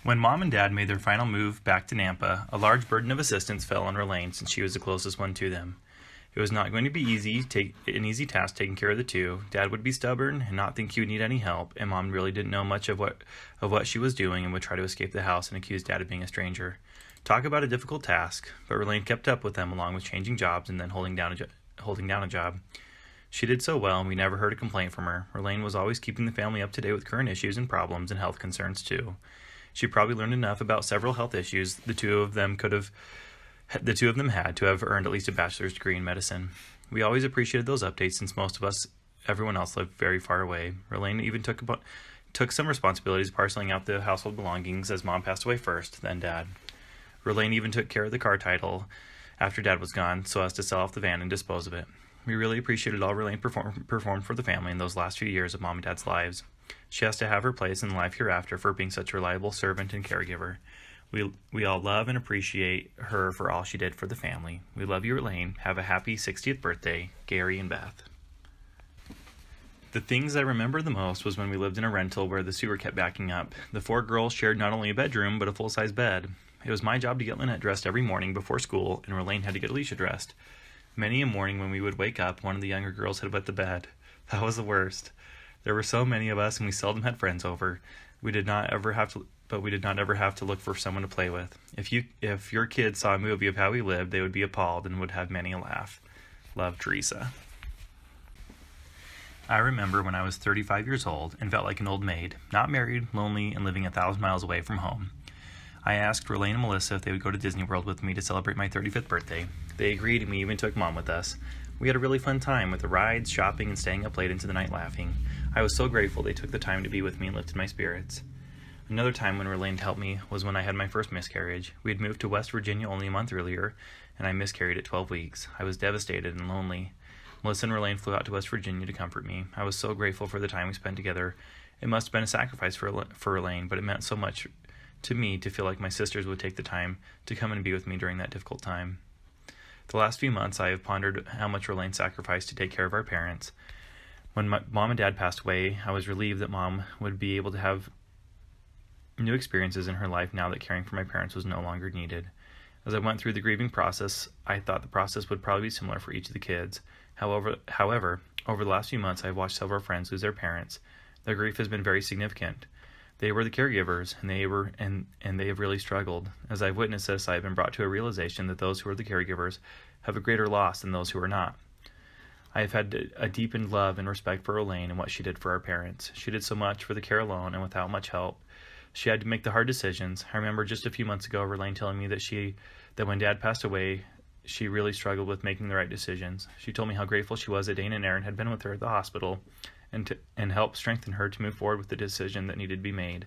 When Mom and Dad made their final move back to Nampa, a large burden of assistance fell on Rlaine since she was the closest one to them. It was not going to be an easy task taking care of the two. Dad would be stubborn and not think he would need any help, and Mom really didn't know much of what she was doing and would try to escape the house and accuse Dad of being a stranger. Talk about a difficult task, but Rlaine kept up with them along with changing jobs and then holding down a job. She did so well, and we never heard a complaint from her. Rlaine was always keeping the family up to date with current issues and problems and health concerns too. She probably learned enough about several health issues the two of them had to have earned at least a bachelor's degree in medicine. We always appreciated those updates since everyone else lived very far away. Rlaine even took some responsibilities parceling out the household belongings as Mom passed away first, then Dad. Rlaine even took care of the car title after Dad was gone so as to sell off the van and dispose of it. We really appreciated all Rlaine performed for the family in those last few years of Mom and Dad's lives. She has to have her place in life hereafter for being such a reliable servant and caregiver. We all love and appreciate her for all she did for the family. We love you, Rlaine. Have a happy 60th birthday, Gary and Beth. The things I remember the most was when we lived in a rental where the sewer kept backing up. The four girls shared not only a bedroom, but a full-size bed. It was my job to get Lynette dressed every morning before school, and Rlaine had to get Alicia dressed. Many a morning when we would wake up, one of the younger girls had wet the bed. That was the worst. There were so many of us, and we seldom had friends over. We did not ever have to look for someone to play with. If your kids saw a movie of how we lived, they would be appalled and would have many a laugh. Love, Teresa. I remember when I was 35 years old and felt like an old maid, not married, lonely, and living 1,000 miles away from home. I asked Rlaine and Melissa if they would go to Disney World with me to celebrate my 35th birthday. They agreed, and we even took Mom with us. We had a really fun time with the rides, shopping, and staying up late into the night laughing. I was so grateful they took the time to be with me and lifted my spirits. Another time when Rlaine helped me was when I had my first miscarriage. We had moved to West Virginia only a month earlier, and I miscarried at 12 weeks. I was devastated and lonely. Melissa and Rlaine flew out to West Virginia to comfort me. I was so grateful for the time we spent together. It must have been a sacrifice for Rlaine, but it meant so much to me to feel like my sisters would take the time to come and be with me during that difficult time. The last few months, I have pondered how much Rlaine sacrificed to take care of our parents. When my Mom and Dad passed away, I was relieved that Mom would be able to have new experiences in her life now that caring for my parents was no longer needed. As I went through the grieving process, I thought the process would probably be similar for each of the kids. However, over the last few months, I've watched several friends lose their parents. Their grief has been very significant. They were the caregivers, and they have really struggled. As I've witnessed this, I have been brought to a realization that those who are the caregivers have a greater loss than those who are not. I have had a deepened love and respect for Rlaine and what she did for our parents. She did so much for the care alone and without much help. She had to make the hard decisions. I remember just a few months ago, Rlaine telling me that when Dad passed away, she really struggled with making the right decisions. She told me how grateful she was that Dana and Aaron had been with her at the hospital and helped strengthen her to move forward with the decision that needed to be made.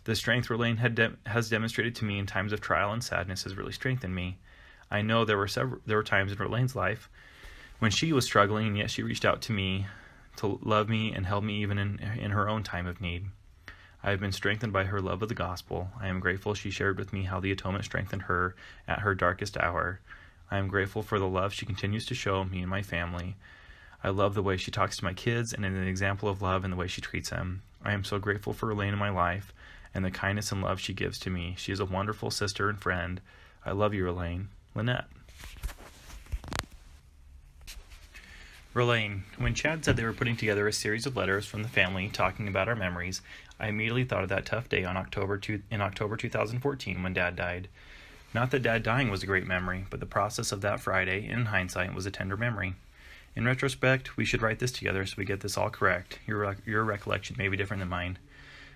The strength Rlaine has demonstrated to me in times of trial and sadness has really strengthened me. I know there were times in Rlaine's life when she was struggling, and yet she reached out to me to love me and help me even in her own time of need. I have been strengthened by her love of the gospel. I am grateful she shared with me how the atonement strengthened her at her darkest hour. I am grateful for the love she continues to show me and my family. I love the way she talks to my kids and is an example of love in the way she treats them. I am so grateful for Rlaine in my life and the kindness and love she gives to me. She is a wonderful sister and friend. I love you, Rlaine. Lynette. Rlaine, when Chad said they were putting together a series of letters from the family talking about our memories, I immediately thought of that tough day in October 2014 when Dad died. Not that Dad dying was a great memory, but the process of that Friday, in hindsight, was a tender memory. In retrospect, we should write this together so we get this all correct. Your recollection may be different than mine.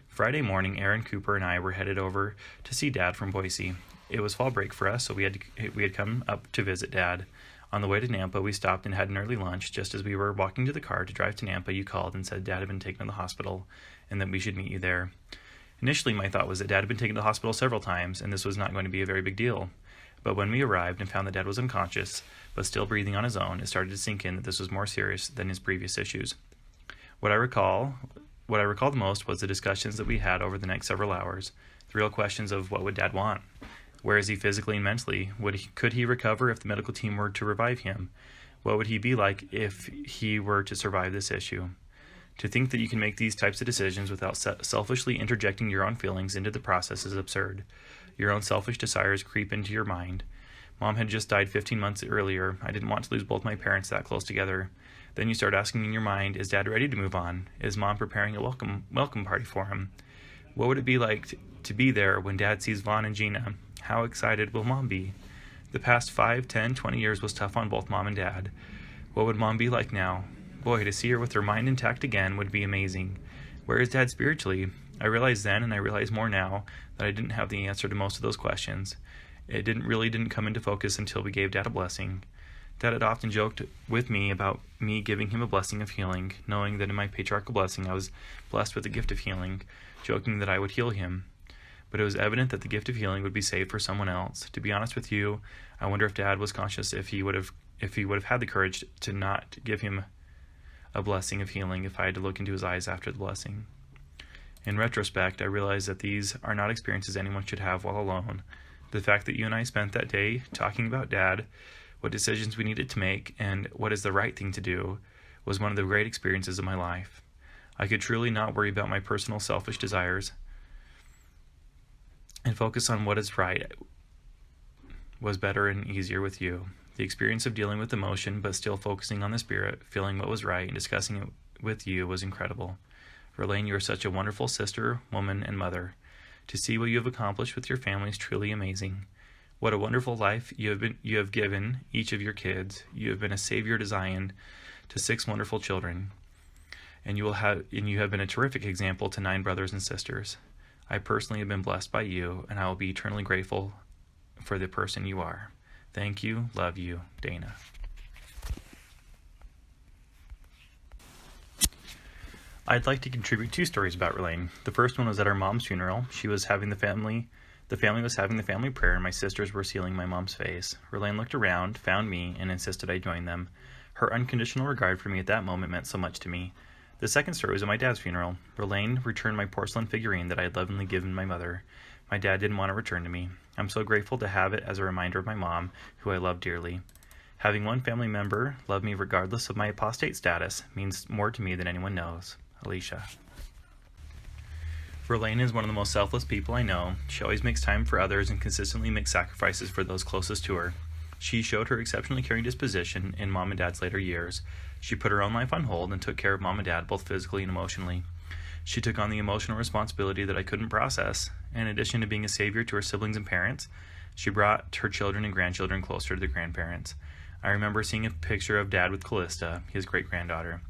Friday morning, Aaron Cooper and I were headed over to see Dad from Boise. It was fall break for us, so we had come up to visit Dad. On the way to Nampa, we stopped and had an early lunch. Just as we were walking to the car to drive to Nampa, you called and said Dad had been taken to the hospital and that we should meet you there. Initially, my thought was that Dad had been taken to the hospital several times and this was not going to be a very big deal. But when we arrived and found that Dad was unconscious, but still breathing on his own, it started to sink in that this was more serious than his previous issues. What I recall the most was the discussions that we had over the next several hours, the real questions of what would Dad want? Where is he physically and mentally? Could he recover if the medical team were to revive him? What would he be like if he were to survive this issue? To think that you can make these types of decisions without selfishly interjecting your own feelings into the process is absurd. Your own selfish desires creep into your mind. Mom had just died 15 months earlier. I didn't want to lose both my parents that close together. Then you start asking in your mind, is Dad ready to move on? Is Mom preparing a welcome party for him? What would it be like to be there when Dad sees Vaughn and Gina? How excited will Mom be? The past 5, 10, 20 years was tough on both Mom and Dad. What would Mom be like now? Boy, to see her with her mind intact again would be amazing. Where is Dad spiritually? I realized then, and I realize more now, that I didn't have the answer to most of those questions. It didn't come into focus until we gave Dad a blessing. Dad had often joked with me about me giving him a blessing of healing, knowing that in my patriarchal blessing I was blessed with the gift of healing, joking that I would heal him. But it was evident that the gift of healing would be saved for someone else. To be honest with you, I wonder if Dad was conscious if he would have had the courage to not give him a blessing of healing if I had to look into his eyes after the blessing. In retrospect, I realize that these are not experiences anyone should have while alone. The fact that you and I spent that day talking about Dad, what decisions we needed to make, and what is the right thing to do was one of the great experiences of my life. I could truly not worry about my personal selfish desires and focus on what is right was better and easier with you. The experience of dealing with emotion but still focusing on the spirit, feeling what was right, and discussing it with you was incredible. Verlaine, you are such a wonderful sister, woman, and mother. To see what you have accomplished with your family is truly amazing. What a wonderful life you have given each of your kids. You have been a savior to Zion, to 6 wonderful children, and you have been a terrific example to 9 brothers and sisters. I personally have been blessed by you, and I will be eternally grateful for the person you are. Thank you, love you, Dana. I'd like to contribute 2 stories about Verlaine. The first one was at our mom's funeral. The family was having the family prayer, and my sisters were sealing my mom's face. Verlaine looked around, found me, and insisted I join them. Her unconditional regard for me at that moment meant so much to me. The second story was at my dad's funeral. Verlaine returned my porcelain figurine that I had lovingly given my mother. My dad didn't want to return to me. I'm so grateful to have it as a reminder of my mom, who I love dearly. Having one family member love me regardless of my apostate status means more to me than anyone knows. Alicia. Verlaine is one of the most selfless people I know. She always makes time for others and consistently makes sacrifices for those closest to her. She showed her exceptionally caring disposition in Mom and Dad's later years. She put her own life on hold and took care of Mom and Dad both physically and emotionally. She took on the emotional responsibility that I couldn't process. In addition to being a savior to her siblings and parents, she brought her children and grandchildren closer to the grandparents. I remember seeing a picture of Dad with Callista, his great-granddaughter.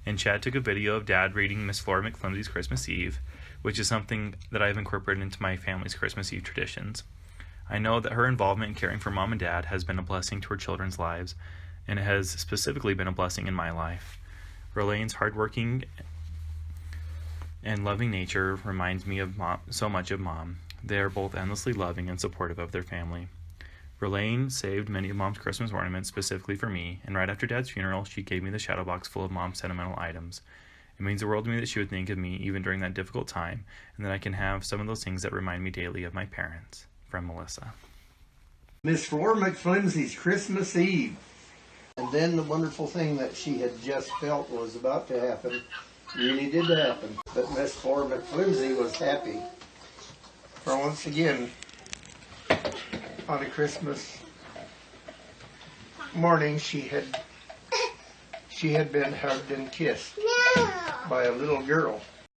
And Chad took a video of Dad reading Miss Flora McFlimsey's Christmas Eve, which is something that I have incorporated into my family's Christmas Eve traditions. I know that her involvement in caring for Mom and Dad has been a blessing to her children's lives, and it has specifically been a blessing in my life. Verlaine's hardworking and loving nature reminds me of so much of Mom. They are both endlessly loving and supportive of their family. Verlaine saved many of Mom's Christmas ornaments specifically for me, and right after Dad's funeral, she gave me the shadow box full of Mom's sentimental items. It means the world to me that she would think of me even during that difficult time, and that I can have some of those things that remind me daily of my parents. From Melissa. Miss Flora McFlimsey's Christmas Eve. And then the wonderful thing that she had just felt was about to happen really did happen. But Miss Flora McFlimsey was happy. For once again, on a Christmas morning, she had been hugged and kissed by a little girl.